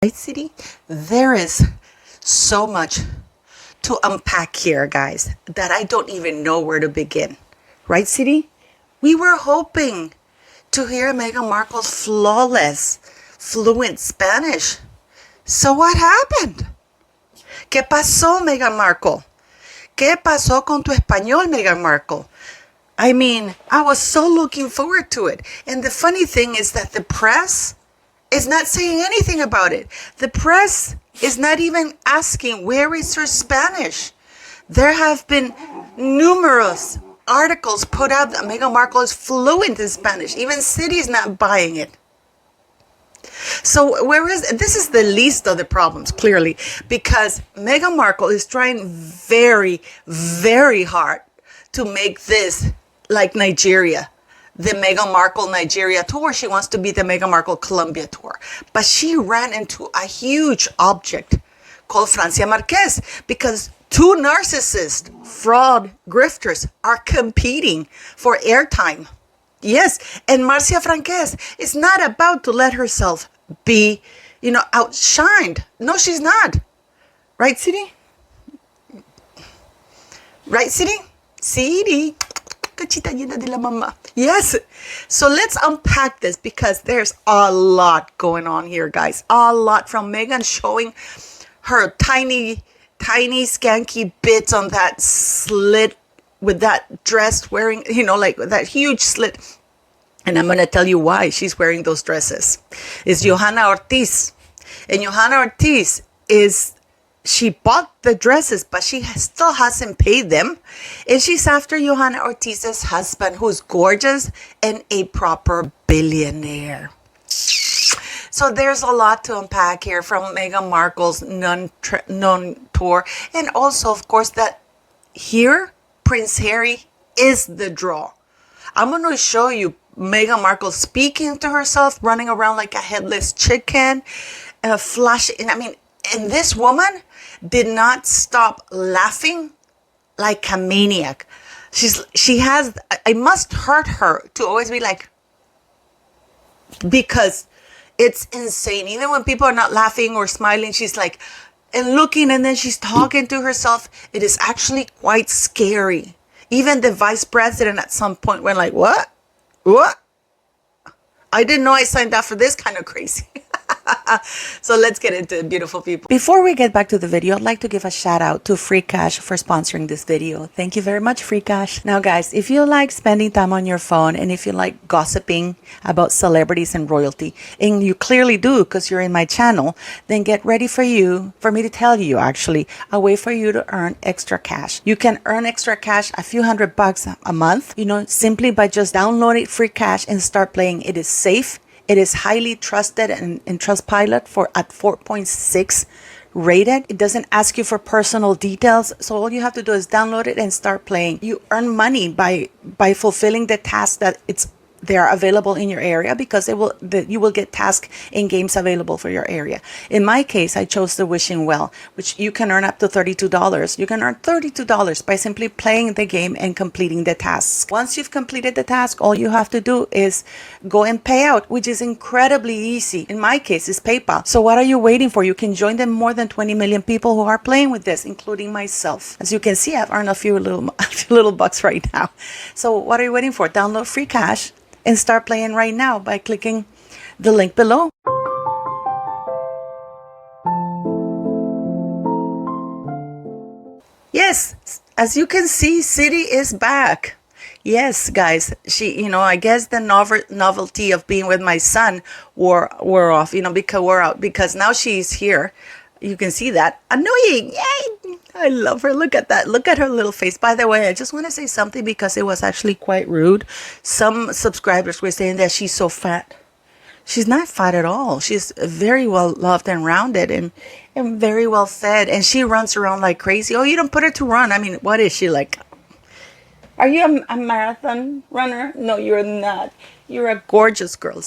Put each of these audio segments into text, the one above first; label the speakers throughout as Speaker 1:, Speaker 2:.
Speaker 1: Right, City? There is so much to unpack here, guys, that I don't even know where to begin. Right, City? We were hoping to hear Meghan Markle's flawless, fluent Spanish. So what happened? ¿Qué pasó, Meghan Markle? ¿Qué pasó con tu español, Meghan Markle? I mean, I was so looking forward to it. And the funny thing is that the press is not saying anything about it. The press is not even asking, where is her Spanish? There have been numerous articles put out that Meghan Markle is fluent in Spanish. Even City's not buying it. So this is the least of the problems, clearly, because Meghan Markle is trying very, very hard to make this like Nigeria. The Meghan Markle Nigeria tour. She wants to be the Meghan Markle Colombia tour. But she ran into a huge object called Francia Marquez because two narcissists, fraud, grifters are competing for airtime. Yes, and Marcia Franquez is not about to let herself be, outshined. No, she's not. Right, City? Right, City? City. Yes. So let's unpack this because there's a lot going on here, guys. A lot from Meghan showing her tiny, skanky bits on that slit with that dress wearing, like that huge slit. And I'm going to tell you why she's wearing those dresses. It's Johanna Ortiz. And Johanna Ortiz she bought the dresses, but she still hasn't paid them. And she's after Johanna Ortiz's husband, who's gorgeous and a proper billionaire. So there's a lot to unpack here from Meghan Markle's non-tour. And also, of course, that here, Prince Harry is the draw. I'm going to show you Meghan Markle speaking to herself, running around like a headless chicken, flashing. And this woman did not stop laughing like a maniac. I must hurt her to always be like, because it's insane. Even when people are not laughing or smiling, she's like, and looking, and then she's talking to herself. It is actually quite scary. Even the vice president at some point went like, what? I didn't know I signed up for this kind of crazy. So let's get into it, beautiful people. Before we get back to the video, I'd like to give a shout out to Free Cash for sponsoring this video. Thank you very much, Free Cash. Now, guys, if you like spending time on your phone and if you like gossiping about celebrities and royalty, and you clearly do because you're in my channel, then get ready for me to tell you actually a way for you to earn extra cash. You can earn extra cash, a few $100 a month, simply by just downloading Free Cash and start playing. It is safe. It is highly trusted and in Trustpilot at 4.6 rated. It doesn't ask you for personal details. So all you have to do is download it and start playing. You earn money by fulfilling the tasks that they are available in your area because you will get tasks in games available for your area. In my case, I chose the Wishing Well, which you can earn up to $32. You can earn $32 by simply playing the game and completing the tasks. Once you've completed the task, all you have to do is go and pay out, which is incredibly easy. In my case, it's PayPal. So what are you waiting for? You can join the more than 20 million people who are playing with this, including myself. As you can see, I've earned a few little bucks right now. So what are you waiting for? Download Free Cash and start playing right now by clicking the link below. Yes, as you can see, City is back. Yes, guys, I guess the novelty of being with my son wore off, because now she's here. You can see that. Annoying. Yay! I love her. Look at that. Look at her little face. By the way, I just want to say something because it was actually quite rude. Some subscribers were saying that she's so fat. She's not fat at all. She's very well loved and rounded and very well fed. And she runs around like crazy. Oh, you don't put her to run. What is she like? Are you a marathon runner? No, you're not. You're a gorgeous girl.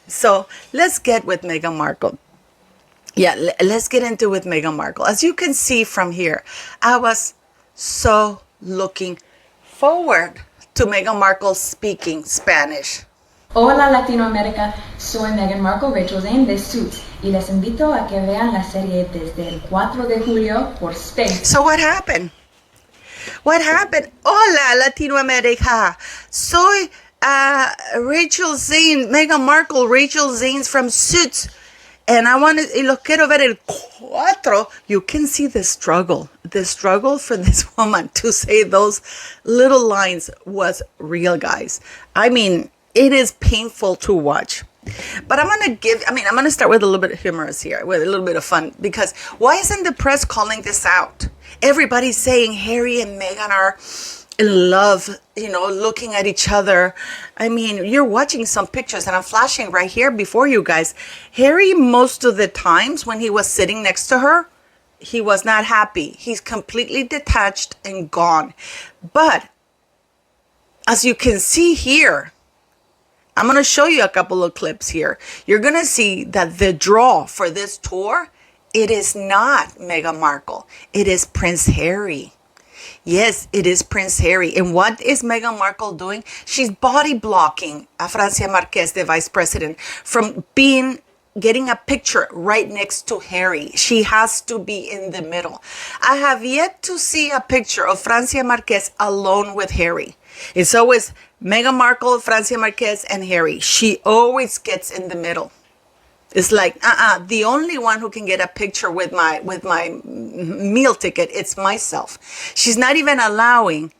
Speaker 1: So let's get with Meghan Markle. Yeah, let's get into with Meghan Markle. As you can see from here, I was so looking forward to Meghan Markle speaking Spanish.
Speaker 2: Hola Latinoamérica, soy Meghan Markle, Rachel's in de Suits, y les invito a que vean la serie desde el 4 de julio por Space.
Speaker 1: So what happened? What happened? Hola, Latinoamérica. Soy Rachel Zane, Meghan Markle, Rachel Zanes from Suits. And I want to, y los quiero ver el 4. You can see the struggle for this woman to say those little lines was real, guys. I mean, it is painful to watch. But I'm going to start with a little bit of humorous here, with a little bit of fun, because why isn't the press calling this out? Everybody's saying Harry and Meghan are in love, looking at each other. I mean, you're watching some pictures and I'm flashing right here before you guys. Harry, most of the times when he was sitting next to her, he was not happy. He's completely detached and gone. But as you can see here, I'm going to show you a couple of clips here. You're going to see that the draw for this tour, it is not Meghan Markle. It is Prince Harry. Yes, it is Prince Harry. And what is Meghan Markle doing? She's body blocking Francia Marquez, the vice president, from getting a picture right next to Harry. She has to be in the middle. I have yet to see a picture of Francia Marquez alone with Harry. It's always Meghan Markle, Francia Marquez, and Harry. She always gets in the middle. It's like, the only one who can get a picture with my meal ticket, it's myself. She's not even allowing,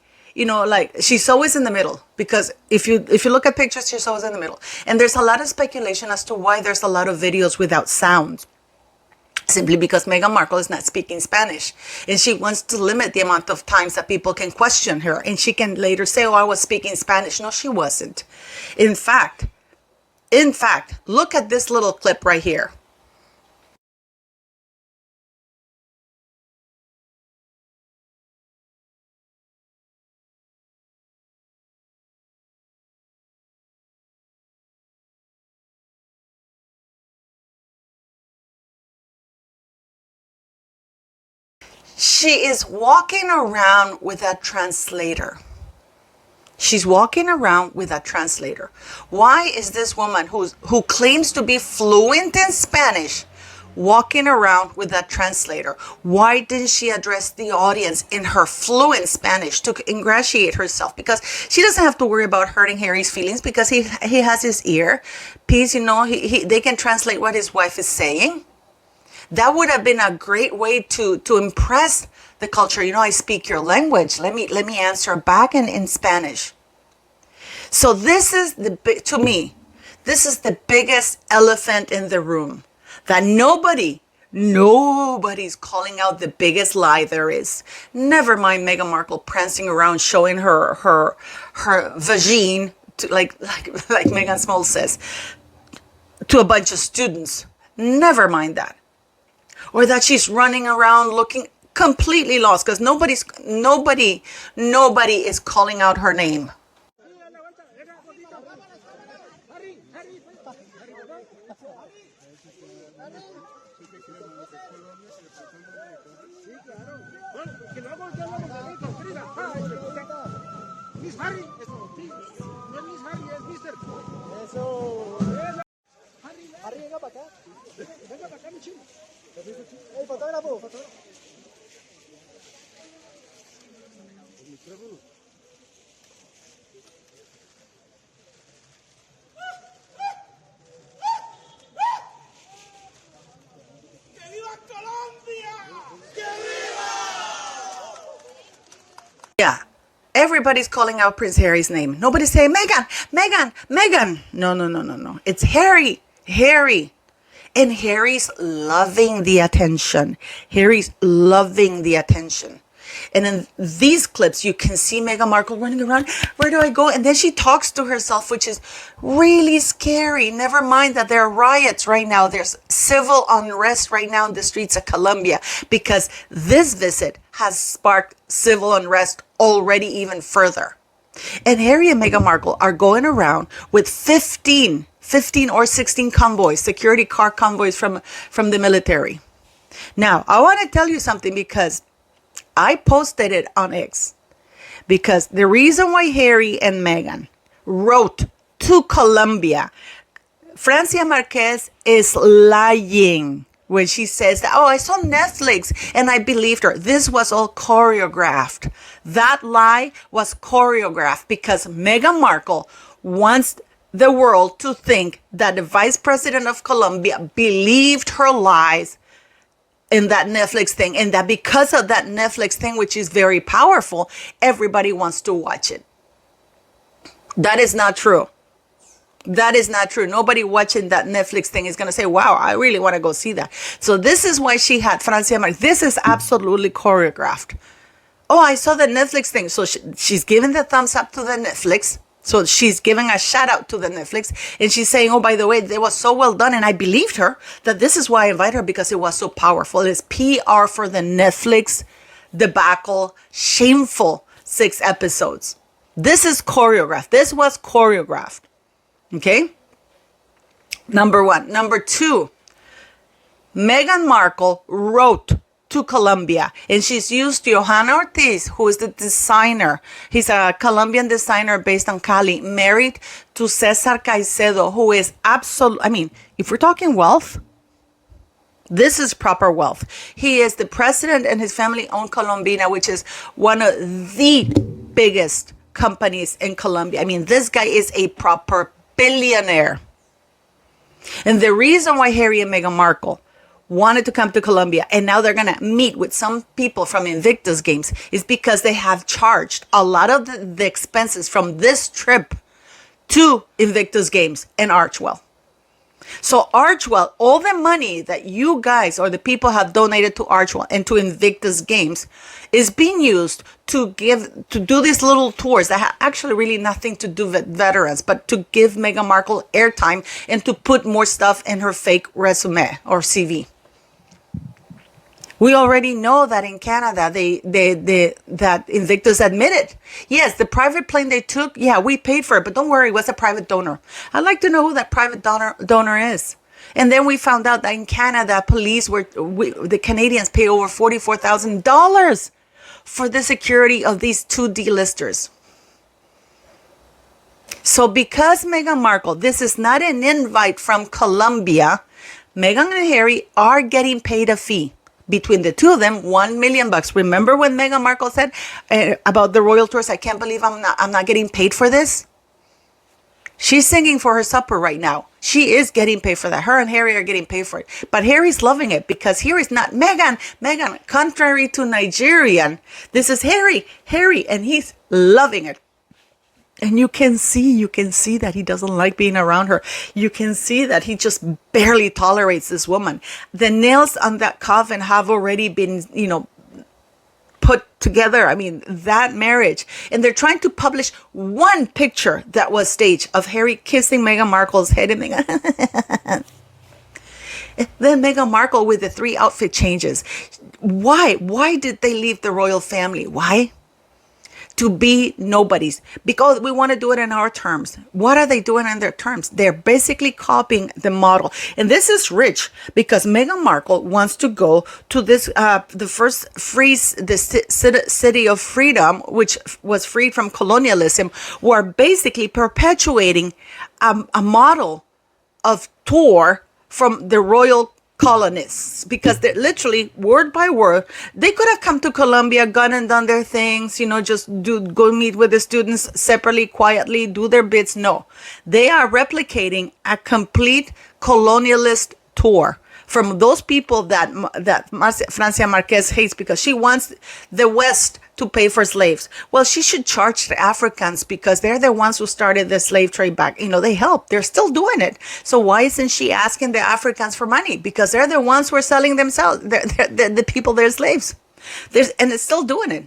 Speaker 1: she's always in the middle, because if you look at pictures, she's always in the middle. And there's a lot of speculation as to why there's a lot of videos without sound. Simply because Meghan Markle is not speaking Spanish. And she wants to limit the amount of times that people can question her. And she can later say, I was speaking Spanish. No, she wasn't. In fact, look at this little clip right here. She is walking around with a translator. She's walking around with a translator. Why is this woman who claims to be fluent in Spanish walking around with a translator? Why didn't she address the audience in her fluent Spanish to ingratiate herself? Because she doesn't have to worry about hurting Harry's feelings, because he has his ear piece, they can translate what his wife is saying. That would have been a great way to impress the culture. I speak your language. Let me answer back in Spanish. So this is to me, this is the biggest elephant in the room, that nobody's calling out the biggest lie there is. Never mind Meghan Markle prancing around showing her vagine to, like Megan Small says, to a bunch of students. Never mind that. Or that she's running around looking completely lost, because nobody is calling out her name. Yeah, everybody's calling out Prince Harry's name. Nobody's saying Meghan. No. It's Harry. And Harry's loving the attention. And in these clips, you can see Meghan Markle running around. Where do I go? And then she talks to herself, which is really scary. Never mind that there are riots right now. There's civil unrest right now in the streets of Colombia, because this visit has sparked civil unrest already even further. And Harry and Meghan Markle are going around with 15 or 16 convoys, security car convoys from the military. Now, I want to tell you something, because I posted it on X, because the reason why Harry and Meghan wrote to Colombia Francia Marquez is lying when she says that, oh, I saw Netflix and I believed her. This was all choreographed. That lie was choreographed because Meghan Markle wants the world to think that the vice president of Colombia believed her lies in that Netflix thing, and that because of that Netflix thing, which is very powerful, everybody wants to watch it. That is not true. That is not true. Nobody watching that Netflix thing is going to say, wow, I really want to go see that. So this is why she had Francia Marquez. This is absolutely choreographed. Oh, I saw the Netflix thing. So she's giving the thumbs up to the Netflix. So she's giving a shout out to the Netflix. And she's saying, oh, by the way, it was so well done. And I believed her that this is why I invited her, because it was so powerful. It's PR for the Netflix debacle, shameful 6 episodes. This is choreographed. This was choreographed. Okay? Number 1. Number 2, Meghan Markle wrote to Colombia, and she's used Johanna Ortiz, who is the designer. He's a Colombian designer based on Cali, married to Cesar Caicedo, who is I mean, if we're talking wealth, this is proper wealth. He is the president, and his family own Colombian, which is one of the biggest companies in Colombia. I mean, this guy is a proper billionaire. And the reason why Harry and Meghan Markle wanted to come to Colombia, and now they're going to meet with some people from Invictus Games, is because they have charged a lot of the expenses from this trip to Invictus Games and Archwell. So Archwell, all the money that you guys or the people have donated to Archwell and to Invictus Games is being used to do these little tours that have actually really nothing to do with veterans, but to give Meghan Markle airtime and to put more stuff in her fake resume or CV. We already know that in Canada, that Invictus admitted, yes, the private plane they took, yeah, we paid for it, but don't worry, it was a private donor. I'd like to know who that private donor is. And then we found out that in Canada, the Canadians pay over $44,000 for the security of these 2 D-listers. So because Meghan Markle, this is not an invite from Colombia, Meghan and Harry are getting paid a fee. Between the 2 of them, $1 million. Remember when Meghan Markle said about the royal tours, I can't believe I'm not getting paid for this? She's singing for her supper right now. She is getting paid for that. Her and Harry are getting paid for it. But Harry's loving it because here is not Meghan, contrary to Nigerian. This is Harry, and he's loving it. And you can see that he doesn't like being around her. You can see that he just barely tolerates this woman. The nails on that coffin have already been, put together. I mean, that marriage. And they're trying to publish one picture that was staged of Harry kissing Meghan Markle's head. And then Meghan Markle with the 3 outfit changes. Why? Why did they leave the royal family? Why? To be nobodies, because we want to do it in our terms. What are they doing in their terms? They're basically copying the model. And this is rich because Meghan Markle wants to go to this, the first city of freedom, which was freed from colonialism, who are basically perpetuating a model of tour from the royal colonists, because they're literally word by word. They could have come to Colombia, gone and done their things, just go meet with the students separately, quietly, do their bits. No, they are replicating a complete colonialist tour from those people that Francia Marquez hates because she wants the West to pay for slaves. Well, she should charge the Africans because they're the ones who started the slave trade back. They helped. They're still doing it. So why isn't she asking the Africans for money? Because they're the ones who are selling themselves. They're the people, they're slaves. And it's still doing it.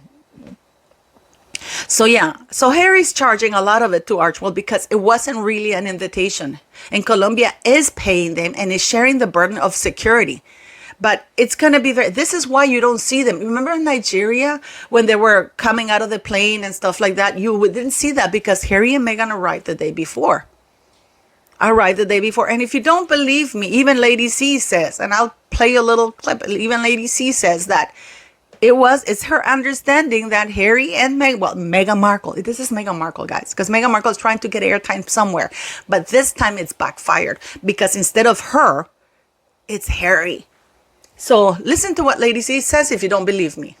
Speaker 1: So yeah, so Harry's charging a lot of it to Archwell because it wasn't really an invitation. And Colombia is paying them and is sharing the burden of security. But it's going to be this is why you don't see them. Remember in Nigeria when they were coming out of the plane and stuff like that? You didn't see that because Harry and Meghan arrived the day before. And if you don't believe me, even Lady C says, and I'll play a little clip, even Lady C says that It's her understanding that Harry and Meghan Markle, this is Meghan Markle, guys, because Meghan Markle is trying to get airtime somewhere. But this time it's backfired because instead of her, it's Harry. So listen to what Lady C says if you don't believe me.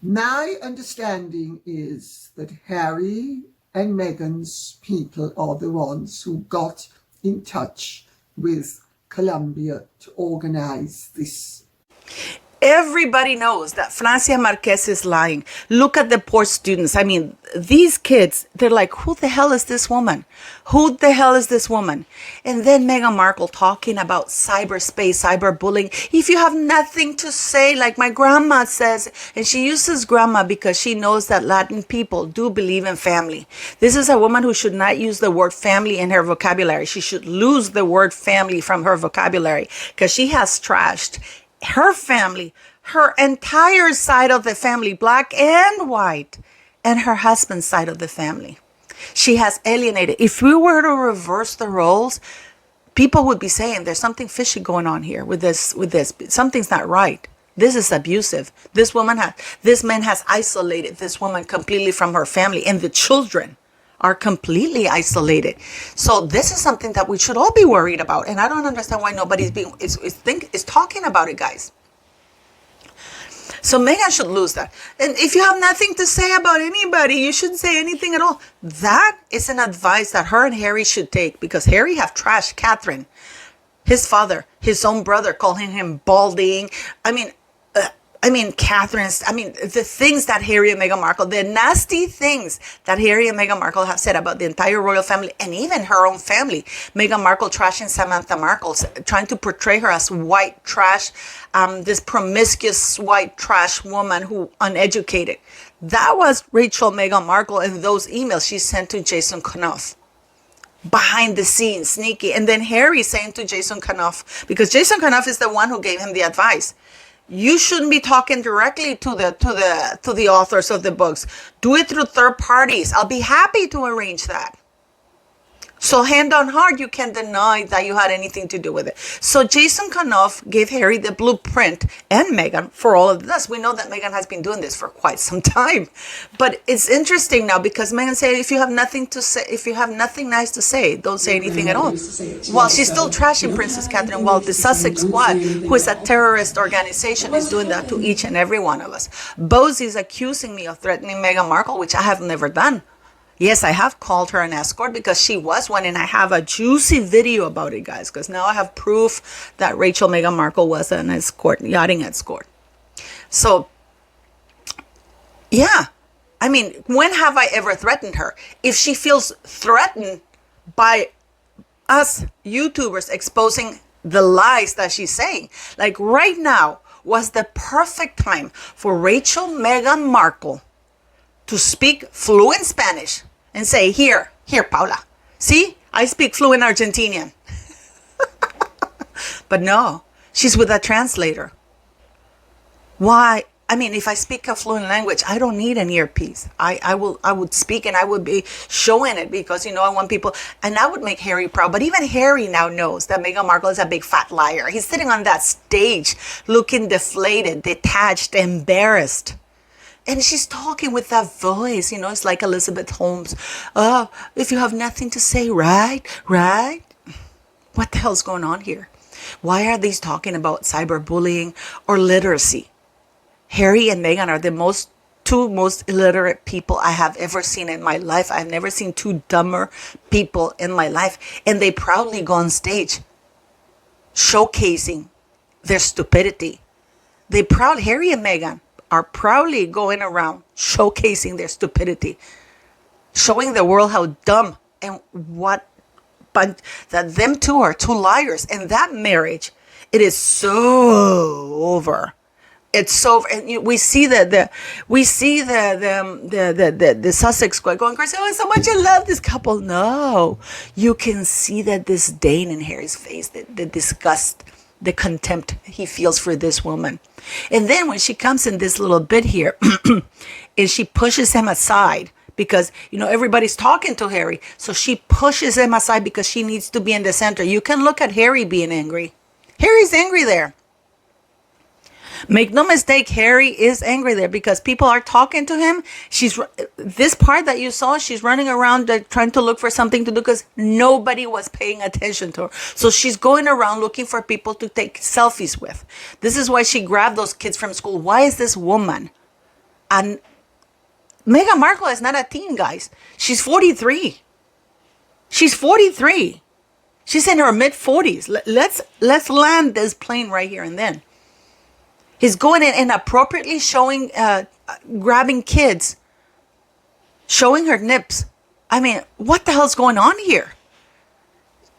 Speaker 3: My understanding is that Harry and Meghan's people are the ones who got in touch with Colombia to organize this.
Speaker 1: Everybody knows that Francia Marquez is lying. Look at the poor students. I mean, these kids, they're like, who the hell is this woman? Who the hell is this woman? And then Meghan Markle talking about cyberspace, cyberbullying. If you have nothing to say, like my grandma says, and she uses grandma because she knows that Latin people do believe in family. This is a woman who should not use the word family in her vocabulary. She should lose the word family from her vocabulary because she has trashed her family, her entire side of the family, black and white, and her husband's side of the family. She has alienated. If we were to reverse the roles, people would be saying there's something fishy going on here with this. Something's not right. This is abusive. This man has isolated this woman completely from her family, and the children are completely isolated. So this is something that we should all be worried about. And I don't understand why nobody's is talking about it, guys. So Meghan should lose that. And if you have nothing to say about anybody, you shouldn't say anything at all. That is an advice that her and Harry should take, because Harry have trashed Catherine, his father, his own brother, calling him balding. Catherine's, the things that Harry and Meghan Markle, the nasty things that Harry and Meghan Markle have said about the entire royal family and even her own family. Meghan Markle trashing Samantha Markle, trying to portray her as white trash, this promiscuous white trash woman who uneducated. That was Rachel Meghan Markle and those emails she sent to Jason Kanoff. Behind the scenes, sneaky. And then Harry saying to Jason Kanoff, because Jason Kanoff is the one who gave him the advice. You shouldn't be talking directly to the authors of the books. Do it through third parties. I'll be happy to arrange that. So hand on heart, you can't deny that you had anything to do with it. So Jason Kanoff gave Harry the blueprint and Meghan for all of this. We know that Meghan has been doing this for quite some time. But it's interesting now because Meghan said, if you have nothing to say, if you have nothing nice to say, don't say anything at all. While she's still trashing Princess Catherine, while the Sussex Squad, who is a terrorist organization, is doing that to each and every one of us. Bosie is accusing me of threatening Meghan Markle, which I have never done. Yes, I have called her an escort because she was one, and I have a juicy video about it, guys, because now I have proof that Rachel Meghan Markle was an escort, yachting escort. So, yeah, when have I ever threatened her? If she feels threatened by us YouTubers exposing the lies that she's saying, like right now was the perfect time for Rachel Meghan Markle to speak fluent Spanish and say, here, Paula, see, I speak fluent Argentinian. But no, she's with a translator. Why? If I speak a fluent language, I don't need an earpiece. I would speak and I would be showing it because, I want people, and I would make Harry proud. But even Harry now knows that Meghan Markle is a big fat liar. He's sitting on that stage looking deflated, detached, embarrassed. And she's talking with that voice, it's like Elizabeth Holmes. Oh, if you have nothing to say, right? What the hell's going on here? Why are these talking about cyberbullying or literacy? Harry and Meghan are the two most illiterate people I have ever seen in my life. I've never seen two dumber people in my life. And they proudly go on stage showcasing their stupidity. Harry and Meghan are proudly going around showcasing their stupidity, showing the world how dumb and that them two are two liars. And that marriage, it is so over. It's so, and we see the Sussex Squad going crazy. Oh, so much I love this couple. No, you can see that disdain in Harry's face, the disgust, the contempt he feels for this woman. And then when she comes in this little bit here, and she pushes him aside because, everybody's talking to Harry. So she pushes him aside because she needs to be in the center. You can look at Harry being angry. Harry's angry there. Make no mistake, Harry is angry there because people are talking to him. This part that you saw, she's running around trying to look for something to do because nobody was paying attention to her. So she's going around looking for people to take selfies with. This is why she grabbed those kids from school. Why is this woman? And Meghan Markle is not a teen, guys. She's 43. She's 43. She's in her mid-40s. Let's land this plane right here and then. He's going in inappropriately showing, grabbing kids, showing her nips. I mean, what the hell's going on here?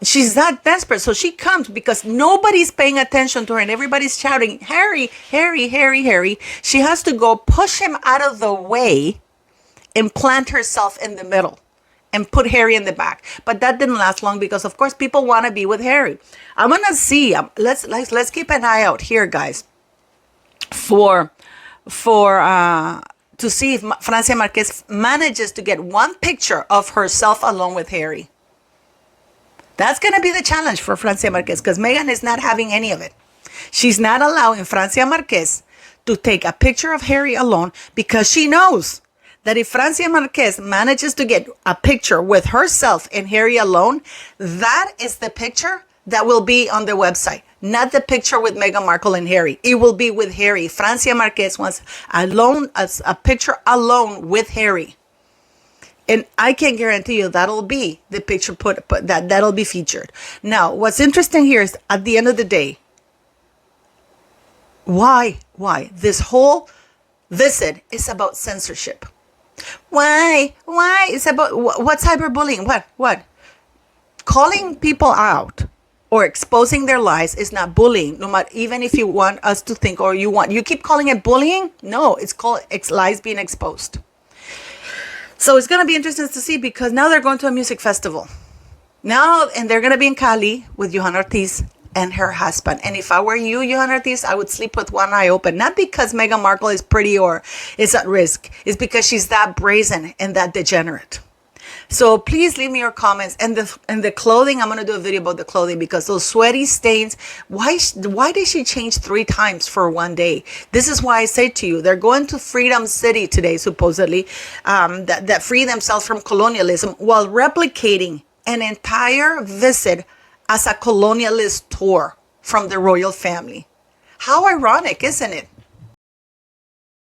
Speaker 1: She's that desperate. So she comes because nobody's paying attention to her and everybody's shouting, Harry, Harry, Harry, Harry. She has to go push him out of the way and plant herself in the middle and put Harry in the back. But that didn't last long because, of course, people want to be with Harry. I'm going to see. Let's keep an eye out here, guys, to see if Francia Marquez manages to get one picture of herself alone with Harry. That's going to be the challenge for Francia Marquez because Meghan is not having any of it. She's not allowing Francia Marquez to take a picture of Harry alone because she knows that if Francia Marquez manages to get a picture with herself and Harry alone, that is the picture that will be on the website. Not the picture with Meghan Markle and Harry. It will be with Harry. Francia Marquez wants a picture alone with Harry. And I can guarantee you that'll be the picture that'll be featured. Now, what's interesting here is at the end of the day, why this whole visit is about censorship. Why? It's about what's cyberbullying? What? Calling people out or exposing their lies is not bullying. No matter, even if you want us to think or you keep calling it bullying. No, it's called lies being exposed. So it's going to be interesting to see because now they're going to a music festival. And they're going to be in Cali with Johanna Ortiz and her husband. And if I were you, Johanna Ortiz, I would sleep with one eye open. Not because Meghan Markle is pretty or is at risk. It's because she's that brazen and that degenerate. So please leave me your comments. And the clothing, I'm going to do a video about the clothing because those sweaty stains, why did she change 3 times for one day? This is why I say to you, they're going to Freedom City today, supposedly, that free themselves from colonialism while replicating an entire visit as a colonialist tour from the royal family. How ironic, isn't it?